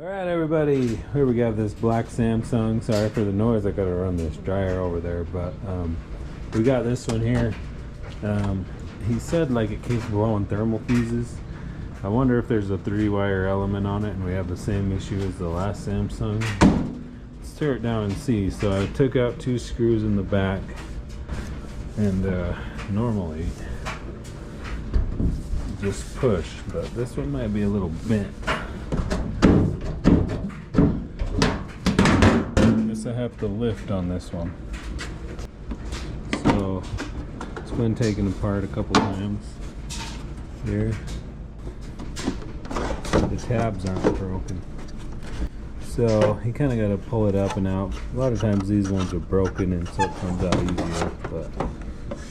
Alright everybody, here we got this black Samsung. Sorry for the noise, I gotta run this dryer over there, but we got this one here. He said like it keeps blowing thermal fuses. I wonder if there's a 3-wire element on it and we have the same issue as the last Samsung. Let's tear it down and see. So I took out 2 screws in the back, and normally just push, but this one might be a little bent. I have to lift on this one, so it's been taken apart a couple times here. The tabs aren't broken, so you kind of got to pull it up and out. A lot of times these ones are broken and so it comes out easier, but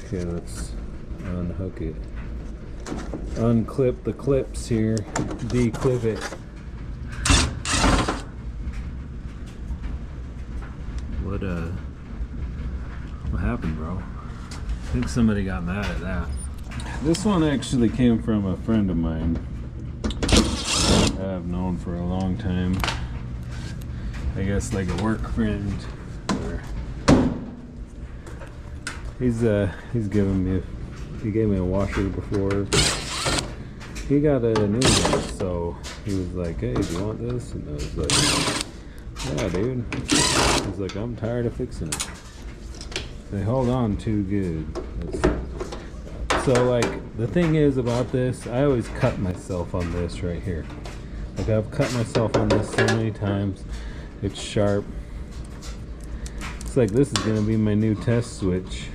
okay, let's unhook it, unclip the clips here, declip it. What happened, bro? I think somebody got mad at that. This one actually came from a friend of mine I've known for a long time. I guess like a work friend, or he's given me he gave me a washer before. He got a new one, so he was like, hey, do you want this? And I was like, yeah, dude. He's like, I'm tired of fixing it. They hold on too good. So like, the thing is about this, I always cut myself on this right here. Like, I've cut myself on this so many times. It's sharp. It's like, this is gonna be my new test switch.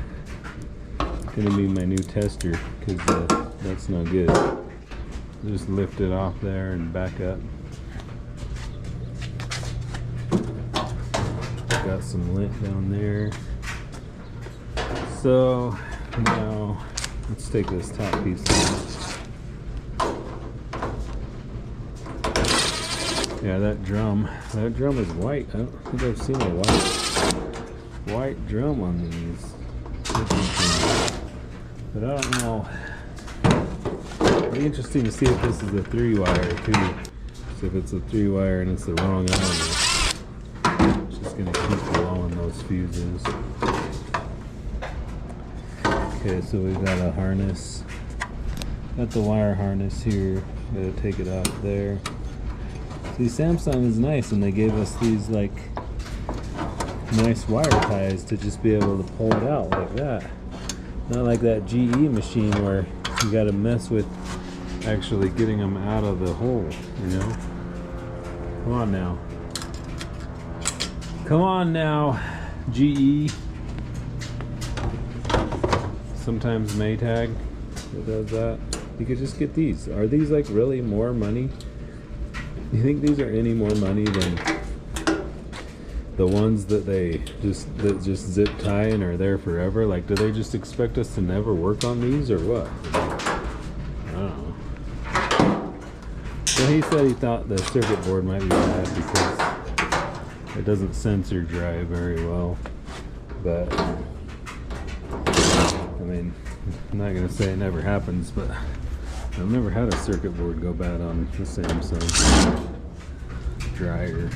It's gonna be my new tester, because that's not good. Just lift it off there and back up. Got some lint down there. So now let's take this top piece off. Yeah, that drum is white. I don't think I've seen a white drum on these. But I don't know. It'll be interesting to see if this is a 3-wire too. So if it's a 3-wire and it's the wrong element, it's just gonna keep blowing those fuses. Okay, so we've got a harness. Got the wire harness here. Gotta take it off there. See, Samsung is nice, and they gave us these like nice wire ties to just be able to pull it out like that. Not like that GE machine where you gotta mess with actually getting them out of the hole, you know? Come on now. Come on now, GE. Sometimes Maytag does that. You could just get these. Are these like really more money? You think these are any more money than the ones that just zip tie and are there forever? Like, do they just expect us to never work on these or what? I don't know. So he said he thought the circuit board might be bad because it doesn't sensor drive very well, but I mean, I'm not gonna say it never happens, but I've never had a circuit board go bad on the Samsung dryer.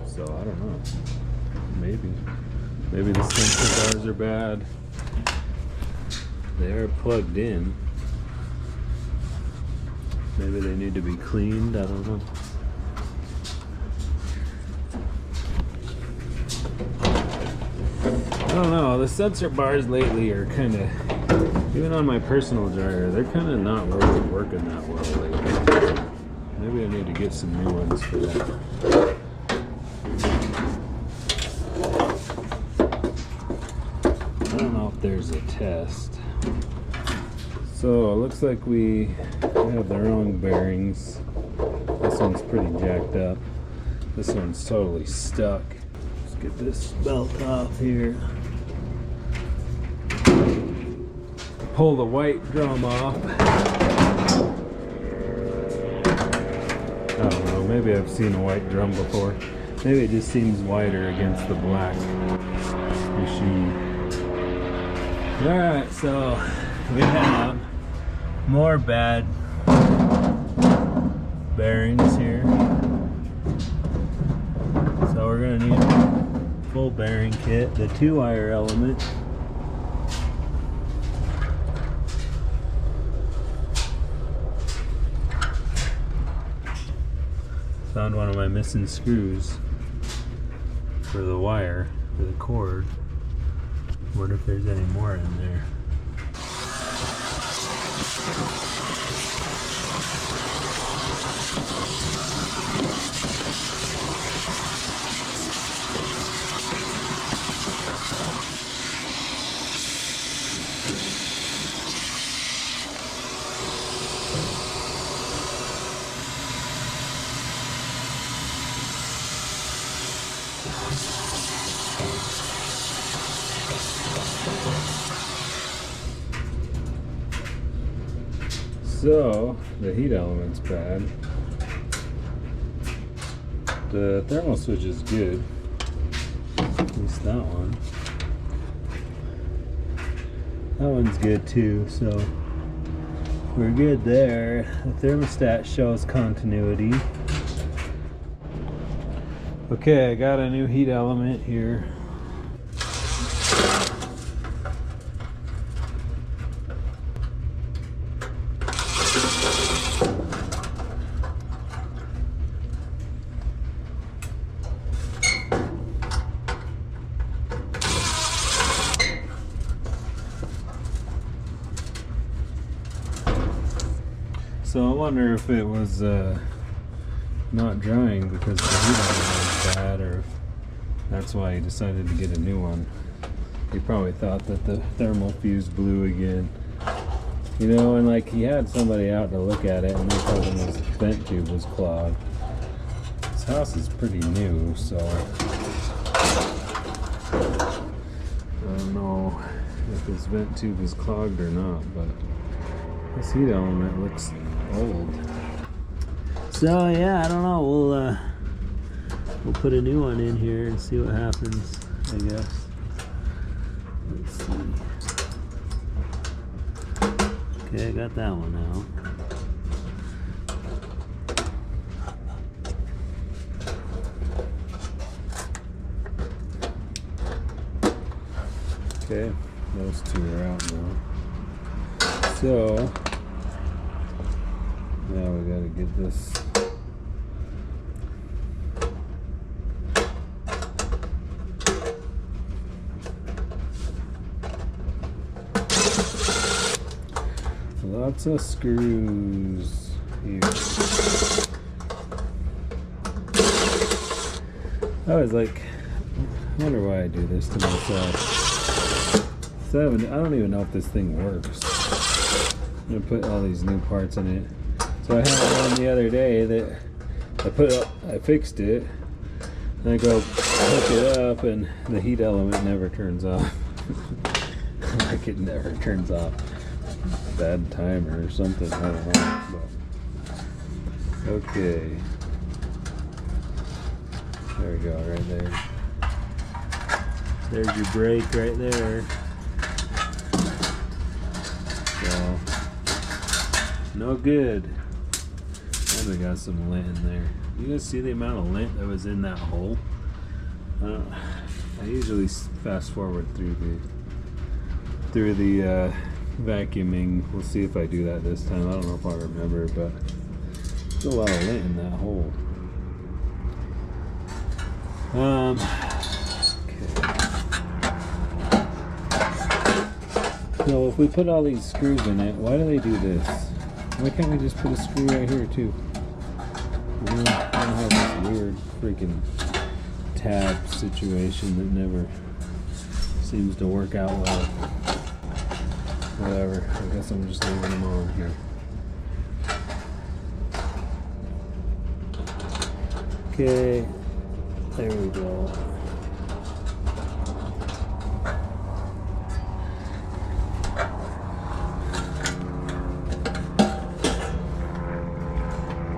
So I don't know. Maybe the sensor bars are bad. They are plugged in. Maybe they need to be cleaned. I don't know. I don't know, the sensor bars lately are kind of, even on my personal dryer, they're kind of not really working that well lately. Maybe I need to get some new ones for that. I don't know if there's a test. So it looks like we have the wrong bearings. This one's pretty jacked up. This one's totally stuck. Let's get this belt off here. Pull the white drum off. I don't know, maybe I've seen a white drum before. Maybe it just seems whiter against the black machine. Alright, so we have More bad bearings here. So we're gonna need a full bearing kit, the 2-wire element. Found one of my missing screws for the wire, for the cord. Wonder if there's any more in there. So, the heat element's bad. The thermal switch is good. At least that one. That one's good too, so we're good there. The thermostat shows continuity. Okay, I got a new heat element here. So I wonder if it was not drying because the heat element was bad, or if that's why he decided to get a new one. He probably thought that the thermal fuse blew again. You know, and like he had somebody out to look at it and they told him his vent tube was clogged. His house is pretty new, so I don't know if his vent tube is clogged or not, but this heat element looks old. So yeah, I don't know. We'll put a new one in here and see what happens, I guess. Let's see. Okay, I got that one now. Okay, those two are out now. So now we gotta get this. Lots of screws here. I was like, I wonder why I do this to myself. So I don't even know if this thing works. I'm gonna put all these new parts in it. So I had one the other day that I fixed it, and I go hook it up, and the heat element never turns off. Like it never turns off. Bad timer or something, I don't know. But okay, there we go, right there. There's your brake right there. So no good. And we got some lint in there. You guys see the amount of lint that was in that hole? I usually fast forward through the vacuuming. We'll see if I do that this time. I don't know if I remember, but there's a lot of lint in that hole. Okay. So if we put all these screws in it, why do they do this? Why can't we just put a screw right here too? I don't have this weird freaking tab situation that never seems to work out well. Whatever, I guess I'm just leaving them on here. Okay, there we go.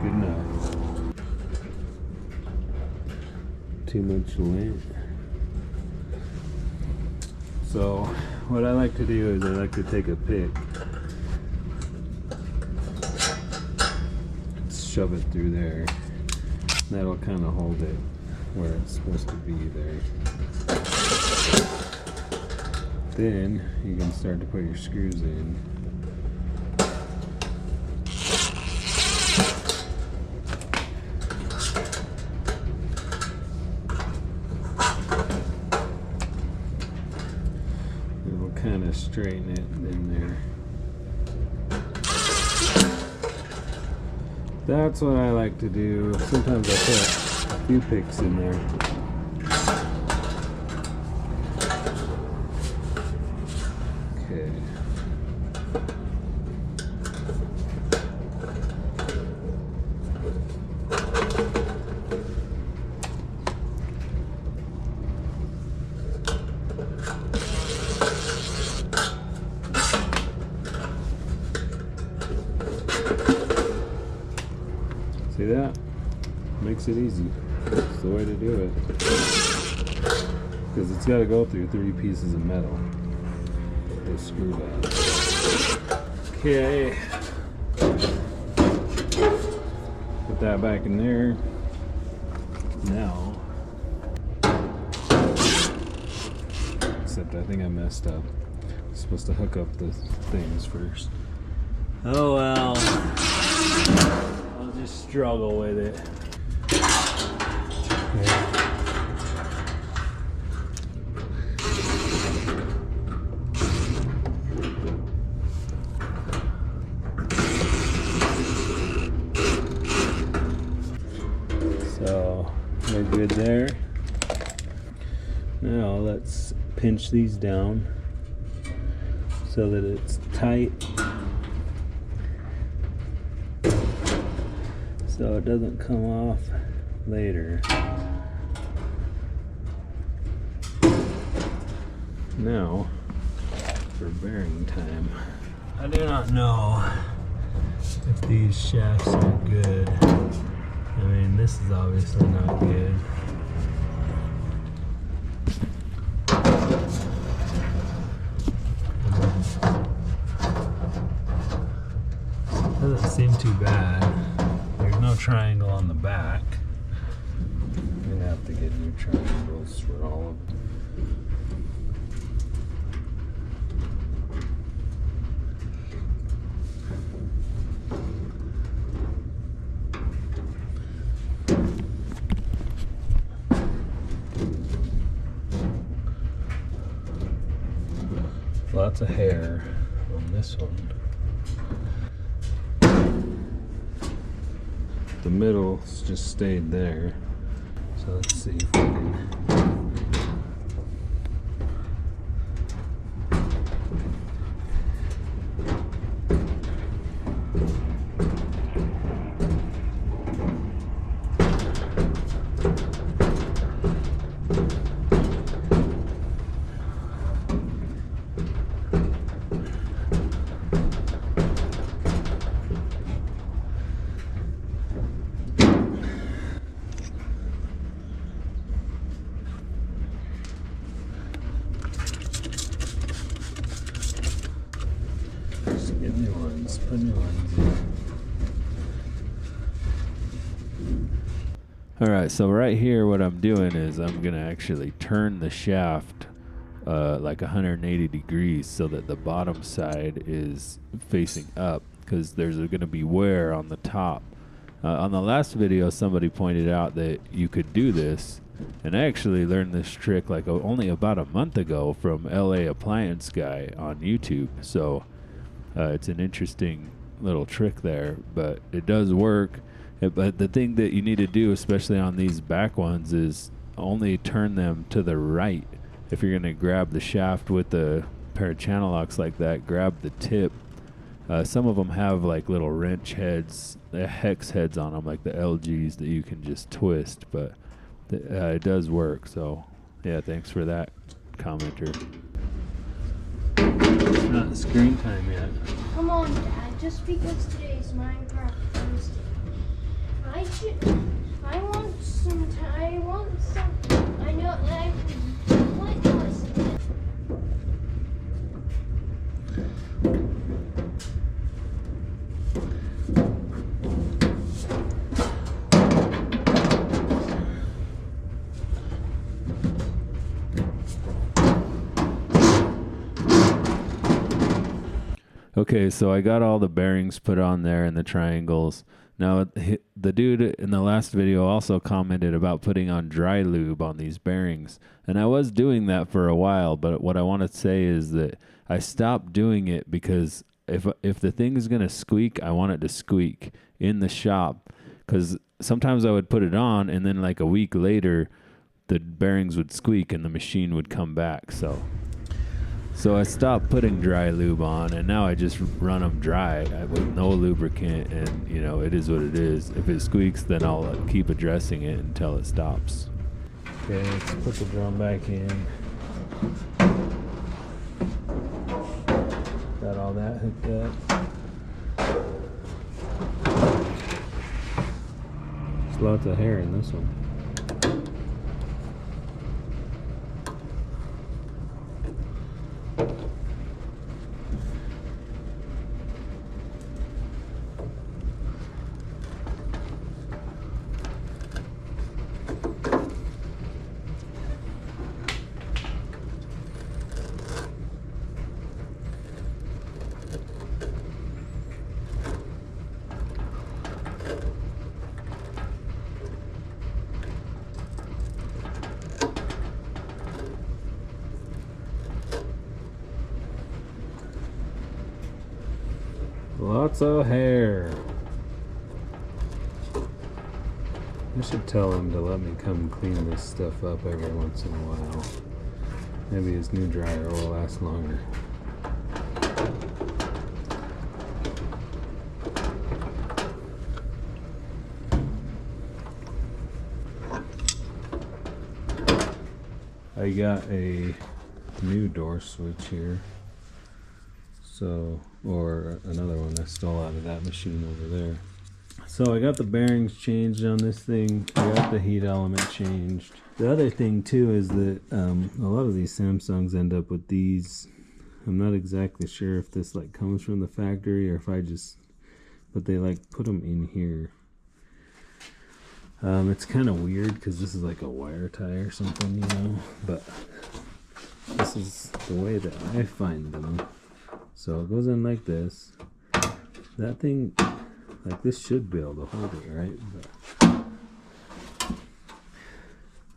Good enough. Too much lint. So what I like to do is I like to take a pick shove it through there. That'll kind of hold it where it's supposed to be there. Then you can start to put your screws in. It'll kind of straighten it in there. That's what I like to do. Sometimes I put a few picks in there. Okay. See that? Makes it easy. It's the way to do it. Because it's got to go through 3 pieces of metal. Those screw valves. Okay. Put that back in there. Now. Except I think I messed up. I'm supposed to hook up the things first. Oh well. I'll just struggle with it. So we're good there. Now let's pinch these down so that it's tight, so it doesn't come off later. Now for bearing time. I do not know if these shafts are good. I mean, this is obviously not good. Doesn't seem too bad. There's no triangle on the back. I'm gonna have to get new triangles for all of them. Lots of hair on this one. The middle's just stayed there. So let's see if we can. Get new ones, put new ones in. Alright, so right here what I'm doing is I'm going to actually turn the shaft like 180 degrees so that the bottom side is facing up, because there's going to be wear on the top. On the last video somebody pointed out that you could do this, and I actually learned this trick like only about a month ago from LA Appliance Guy on YouTube. So it's an interesting little trick there, but it does work. But the thing that you need to do, especially on these back ones, is only turn them to the right. If you're going to grab the shaft with a pair of channel locks like that, grab the tip. Some of them have like little wrench heads, hex heads on them, like the LGs that you can just twist, but it does work. So yeah, thanks for that, commenter. It's not screen time yet. Come on, Dad. Just because today is Minecraft Thursday. I want some time. I want some. I know that what was it? Okay, so I got all the bearings put on there and the triangles. Now, the dude in the last video also commented about putting on dry lube on these bearings. And I was doing that for a while, but what I want to say is that I stopped doing it because if the thing is going to squeak, I want it to squeak in the shop. Because sometimes I would put it on, and then like a week later, the bearings would squeak and the machine would come back. So I stopped putting dry lube on, and now I just run them dry with no lubricant, and you know, it is what it is. If it squeaks, then I'll keep addressing it until it stops. Okay, let's put the drum back in. Got all that hooked up. There's lots of hair in this one. Lots of hair. I should tell him to let me come clean this stuff up every once in a while. Maybe his new dryer will last longer. I got a new door switch here. So, or another one I stole out of that machine over there. So I got the bearings changed on this thing. I got the heat element changed. The other thing too is that a lot of these Samsungs end up with these. I'm not exactly sure if this like comes from the factory or if I just, but they like put them in here. It's kind of weird because this is like a wire tie or something, you know, but this is the way that I find them. So it goes in like this. That thing, like this should be able to hold it, right?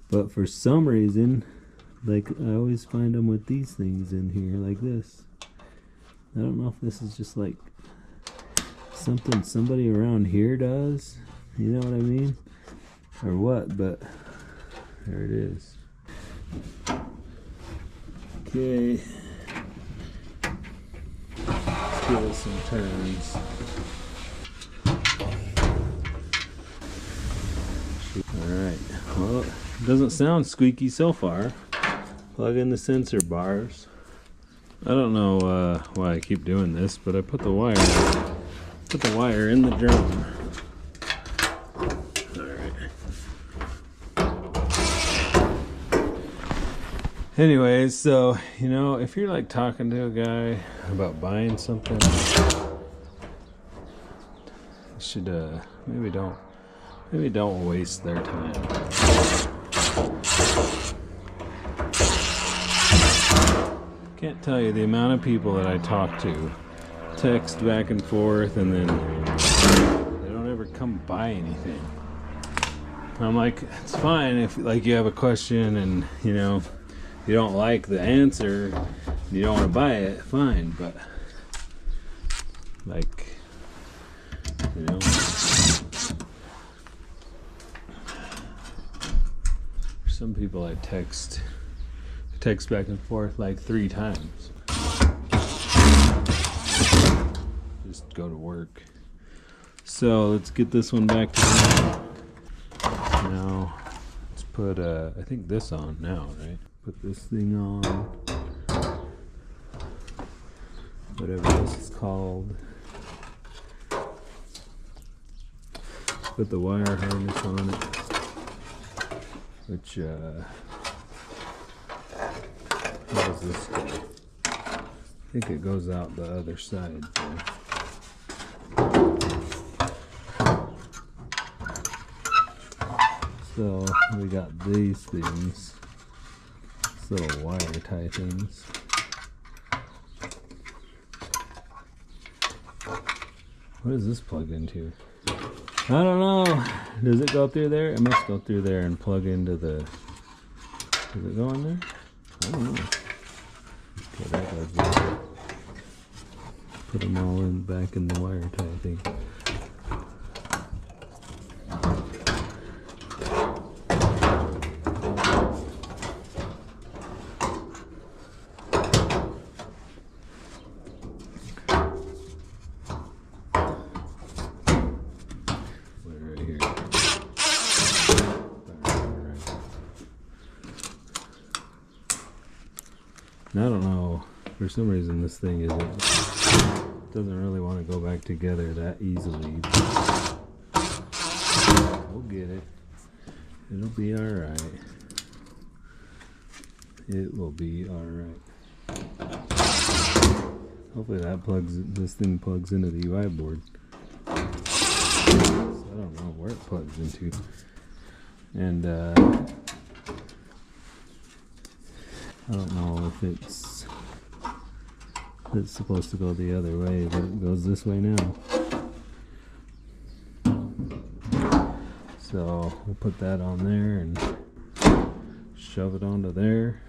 But for some reason, like I always find them with these things in here like this. I don't know if this is just like something somebody around here does, you know what I mean? Or what, but there it is. Okay. Give it some turns. Alright, well, it doesn't sound squeaky so far. Plug in the sensor bars. I don't know why I keep doing this, but I put the wire in the drum. Anyways, so, you know, if you're like talking to a guy about buying something, you should maybe don't waste their time. Can't tell you the amount of people that I talk to, text back and forth, and then they don't ever come buy anything. I'm like, it's fine if like you have a question and you know you don't like the answer, you don't want to buy it, fine, but like, you know, some people I text back and forth like 3 times. Just go to work. So let's get this one back to now. Let's put I think this on now, right? Put this thing on, whatever this is called. Put the wire harness on it, which how does this go? I think it goes out the other side there. So we got these things. Little wire tie things. What is this plugged into? I don't know. Does it go through there? It must go through there and plug into the... Does it go in there? I don't know. Okay, that does that. Put them all in back in the wire tie thing. I don't know, for some reason this thing doesn't really want to go back together that easily. We'll get it. It'll be alright. It will be alright. Hopefully this thing plugs into the UI board. So I don't know where it plugs into. And I don't know if it's supposed to go the other way, but it goes this way now. So we'll put that on there and shove it onto there.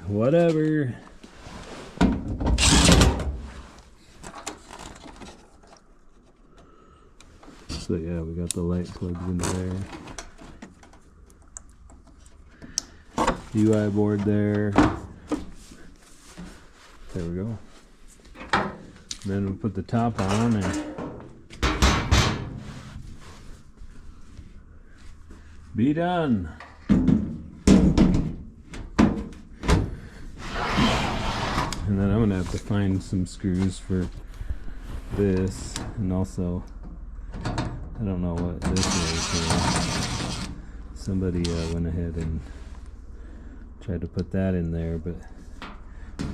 Whatever. So yeah, we got the light plugs into there. UI board there. There we go. Then we'll put the top on and be done. And then I'm gonna have to find some screws for this, and also I don't know what this is. Somebody went ahead and tried to put that in there, but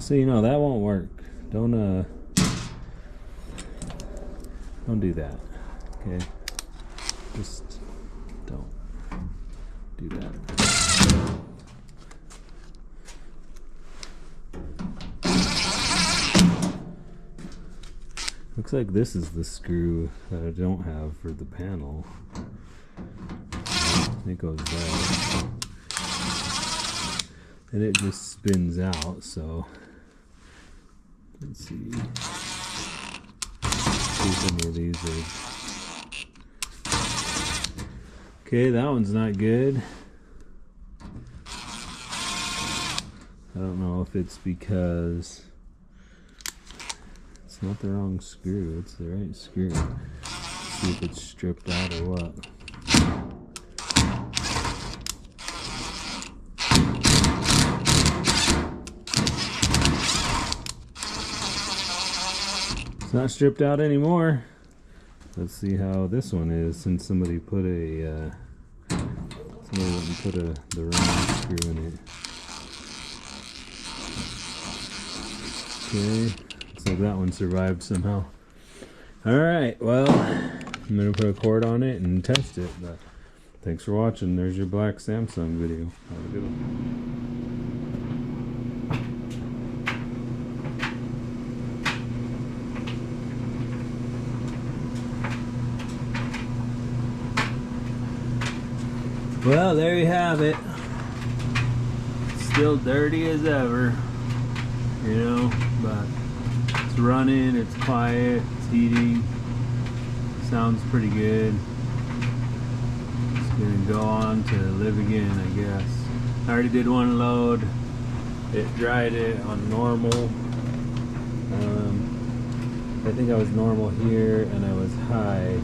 so you know that won't work. Don't do that. Okay, just don't do that. Looks like this is the screw that I don't have for the panel. It goes there. And it just spins out, so let's see. See if any of these are... Okay, that one's not good. I don't know if it's because it's not the wrong screw, it's the right screw. Let's see if it's stripped out or what. It's not stripped out anymore. Let's see how this one is, since somebody put the wrong screw in it. Okay. Looks like that one survived somehow. Alright, well, I'm going to put a cord on it and test it, but thanks for watching. There's your black Samsung video. Have a good one. Well, there you have it. Still dirty as ever, you know, but it's running, it's quiet, it's heating, sounds pretty good. It's gonna go on to live again, I guess. I already did one load. It dried it on normal. I think I was normal here and I was high.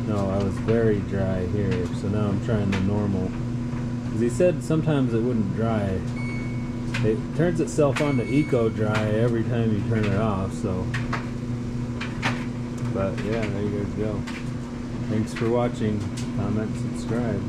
No, I was very dry here, so now I'm trying the normal. Because he said sometimes it wouldn't dry. It turns itself on to eco dry every time you turn it off, so. But yeah, there you guys go. Thanks for watching. Comment, subscribe.